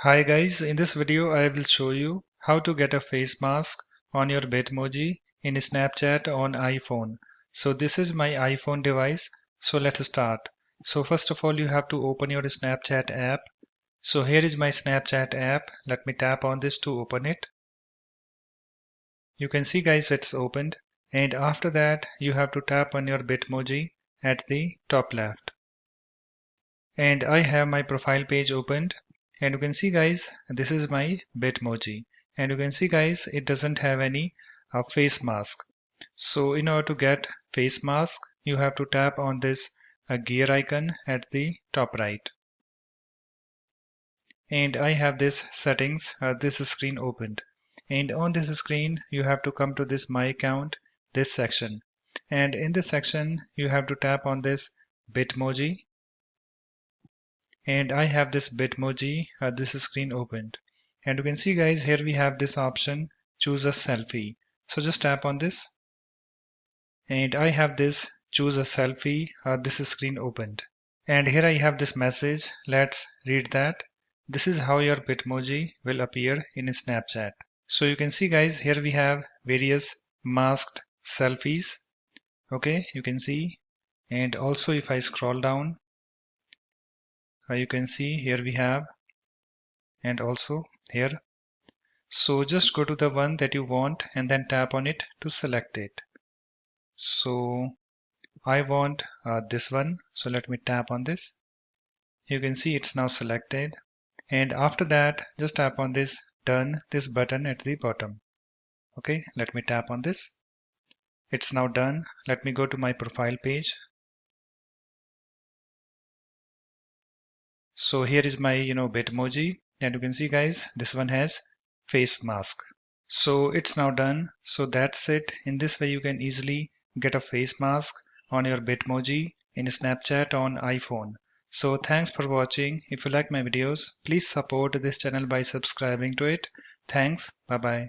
Hi guys, in this video I will show you how to get a face mask on your Bitmoji in Snapchat on iPhone. So this is my iPhone device. So let's start. So first of all you have to open your Snapchat app. So here is my Snapchat app. Let me tap on this to open it. You can see guys it's opened, and after that you have to tap on your Bitmoji at the top left. And I have my profile page opened, and you can see guys this is my Bitmoji, and you can see guys it doesn't have any face mask. So in order to get face mask you have to tap on this gear icon at the top right, and I have this settings this screen opened, and on this screen you have to come to this my account, this section, and in this section you have to tap on this Bitmoji, and I have this Bitmoji this screen opened, and you can see guys here we have this option, choose a selfie. So just tap on this, and I have this choose a selfie this screen opened, and here I have this message. Let's read that. This is how your Bitmoji will appear in Snapchat. So you can see guys here we have various masked selfies. Okay, you can see, and also if I scroll down you can see here we have, and also here. So just go to the one that you want and then tap on it to select it. So I want this one, so let me tap on this. You can see it's now selected, and after that just tap on this done, this button at the bottom. Okay, let me tap on this. It's now done. Let me go to my profile page. So here is my Bitmoji, and you can see guys this one has face mask. So it's now done. So that's it. In this way you can easily get a face mask on your Bitmoji in Snapchat on iPhone. So thanks for watching. If you like my videos, please support this channel by subscribing to it. Thanks. Bye bye.